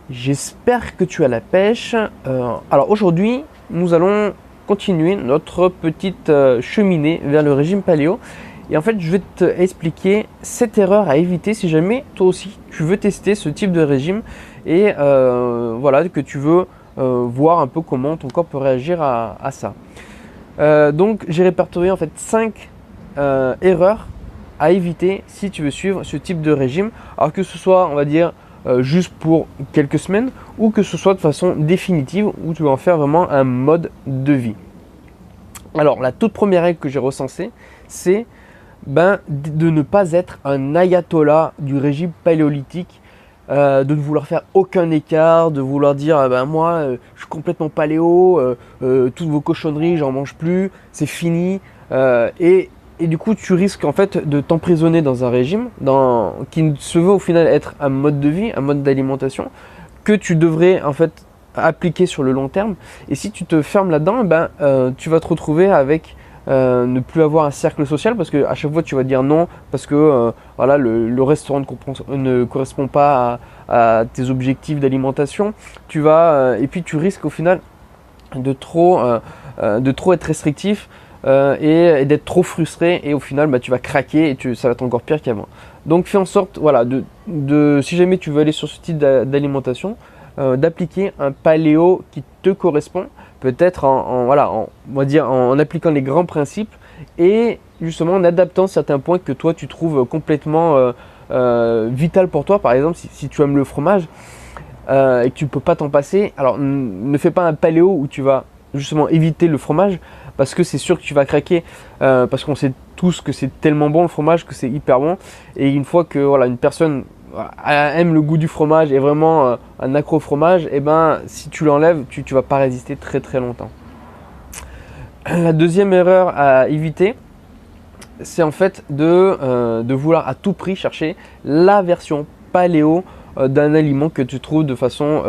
J'espère que tu as la pêche. Alors aujourd'hui, nous allons continuer notre petite cheminée vers le régime paléo. Et en fait, je vais t'expliquer 7 erreurs à éviter si jamais toi aussi tu veux tester ce type de régime et voilà, que tu veux voir un peu comment ton corps peut réagir à ça. Donc j'ai répertorié en fait 5 erreurs à éviter si tu veux suivre ce type de régime. Alors que ce soit, on va dire, juste pour quelques semaines ou que ce soit de façon définitive où tu vas en faire vraiment un mode de vie. Alors la toute première règle que j'ai recensée, c'est de ne pas être un ayatollah du régime paléolithique, de ne vouloir faire aucun écart, de vouloir dire moi je suis complètement paléo, toutes vos cochonneries j'en mange plus, c'est fini, et du coup tu risques en fait de t'emprisonner dans un régime qui se veut au final être un mode de vie, un mode d'alimentation que tu devrais en fait appliquer sur le long terme. Et si tu te fermes là-dedans, tu vas te retrouver avec ne plus avoir un cercle social parce que à chaque fois tu vas dire non parce que voilà, le restaurant ne correspond pas à tes objectifs d'alimentation. Et puis tu risques au final de trop être restrictif et d'être trop frustré, et au final tu vas craquer et ça va être encore pire qu'avant. Donc fais en sorte, voilà, si jamais tu veux aller sur ce type d'alimentation, d'appliquer un paléo qui te correspond, peut-être on va dire en appliquant les grands principes et justement en adaptant certains points que toi tu trouves complètement vital pour toi. Par exemple, si tu aimes le fromage et que tu ne peux pas t'en passer, alors ne fais pas un paléo où tu vas justement éviter le fromage, parce que c'est sûr que tu vas craquer, parce qu'on sait tous que c'est tellement bon le fromage, que c'est hyper bon, et une fois que voilà, une personne aime le goût du fromage et vraiment un accro fromage, et si tu l'enlèves, tu vas pas résister très très longtemps. La deuxième erreur à éviter, c'est en fait de vouloir à tout prix chercher la version paléo d'un aliment que tu trouves de façon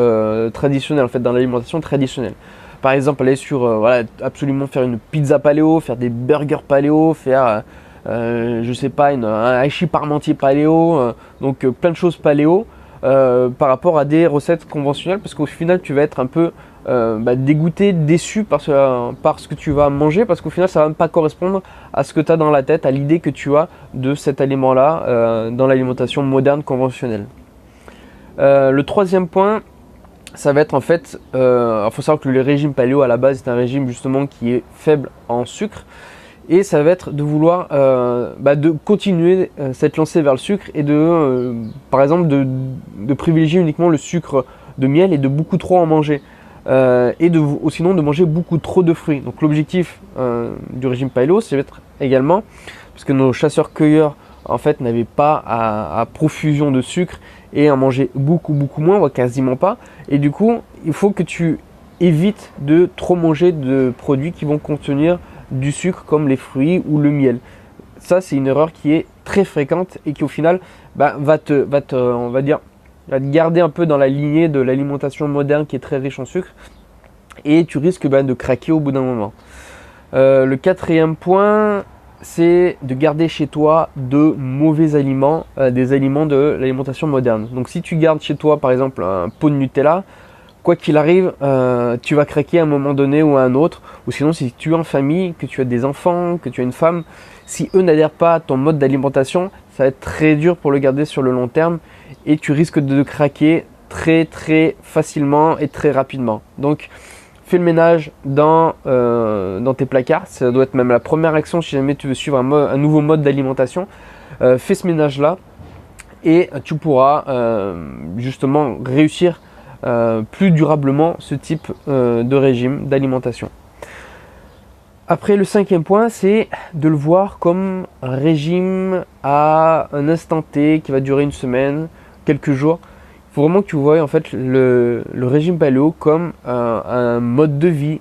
traditionnelle, en fait dans l'alimentation traditionnelle. Par exemple, aller sur voilà, absolument faire une pizza paléo, faire des burgers paléo, faire je sais pas, un hachis parmentier paléo, donc plein de choses paléo par rapport à des recettes conventionnelles, parce qu'au final tu vas être un peu dégoûté, déçu par ce que tu vas manger, parce qu'au final ça va même pas correspondre à ce que tu as dans la tête, à l'idée que tu as de cet aliment là dans l'alimentation moderne conventionnelle. Le troisième point, ça va être en fait, il faut savoir que le régime paléo à la base c'est un régime justement qui est faible en sucre, et ça va être de vouloir de continuer cette lancée vers le sucre et par exemple de privilégier uniquement le sucre de miel et de beaucoup trop en manger, et sinon de manger beaucoup trop de fruits. Donc l'objectif du régime paléo, c'est être également, parce que nos chasseurs-cueilleurs en fait n'avaient pas à profusion de sucre et en manger beaucoup moins, voire quasiment pas, et du coup il faut que tu évites de trop manger de produits qui vont contenir du sucre comme les fruits ou le miel. Ça c'est une erreur qui est très fréquente et qui au final va te garder un peu dans la lignée de l'alimentation moderne qui est très riche en sucre, et tu risques de craquer au bout d'un moment. Le quatrième point, c'est de garder chez toi de mauvais aliments, des aliments de l'alimentation moderne. Donc si tu gardes chez toi par exemple un pot de Nutella, quoi qu'il arrive, tu vas craquer à un moment donné ou à un autre. Ou sinon, si tu es en famille, que tu as des enfants, que tu as une femme, si eux n'adhèrent pas à ton mode d'alimentation, ça va être très dur pour le garder sur le long terme, et tu risques de craquer très très facilement et très rapidement. Donc fais le ménage dans tes placards, ça doit être même la première action si jamais tu veux suivre un nouveau mode d'alimentation. Fais ce ménage là et tu pourras justement réussir plus durablement ce type de régime d'alimentation. Après, le cinquième point, c'est de le voir comme un régime à un instant T qui va durer une semaine, quelques jours. Il faut vraiment que tu vois en fait le régime paléo comme un mode de vie,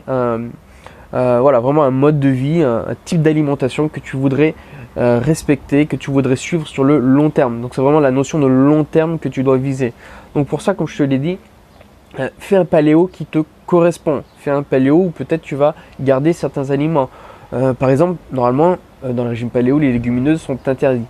voilà, vraiment un mode de vie, un type d'alimentation que tu voudrais respecter, que tu voudrais suivre sur le long terme. Donc c'est vraiment la notion de long terme que tu dois viser. Donc pour ça, comme je te l'ai dit, fais un paléo qui te correspond. Fais un paléo où peut-être tu vas garder certains aliments. Par exemple, normalement, dans le régime paléo, les légumineuses sont interdites.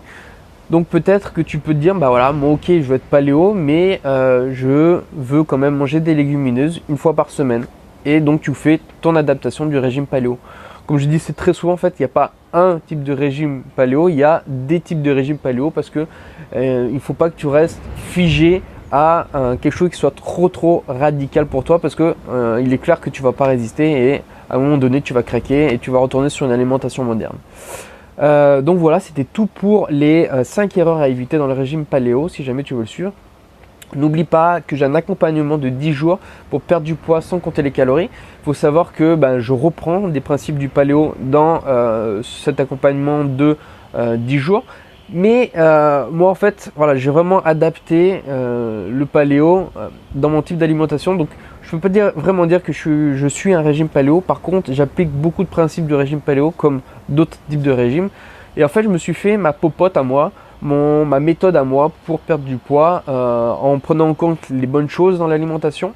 Donc peut-être que tu peux te dire, bah voilà, moi ok, je veux être paléo, mais je veux quand même manger des légumineuses une fois par semaine. Et donc tu fais ton adaptation du régime paléo. Comme je dis, c'est très souvent en fait, il n'y a pas un type de régime paléo, il y a des types de régime paléo parce que il ne faut pas que tu restes figé à quelque chose qui soit trop radical pour toi parce que il est clair que tu ne vas pas résister et à un moment donné tu vas craquer et tu vas retourner sur une alimentation moderne. Donc voilà, c'était tout pour les 5 erreurs à éviter dans le régime paléo si jamais tu veux le suivre. N'oublie pas que j'ai un accompagnement de 10 jours pour perdre du poids sans compter les calories. Il faut savoir que je reprends des principes du paléo dans cet accompagnement de 10 jours. Mais moi en fait, voilà, j'ai vraiment adapté le paléo dans mon type d'alimentation. Donc je ne peux pas vraiment dire que je suis un régime paléo. Par contre, j'applique beaucoup de principes du régime paléo comme d'autres types de régimes. Et en fait, je me suis fait ma popote à moi, ma méthode à moi pour perdre du poids en prenant en compte les bonnes choses dans l'alimentation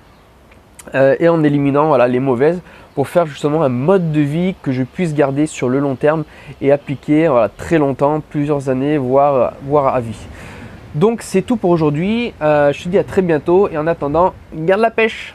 et en éliminant voilà, les mauvaises pour faire justement un mode de vie que je puisse garder sur le long terme et appliquer voilà, très longtemps, plusieurs années, voire à vie. Donc c'est tout pour aujourd'hui, je te dis à très bientôt et en attendant, garde la pêche!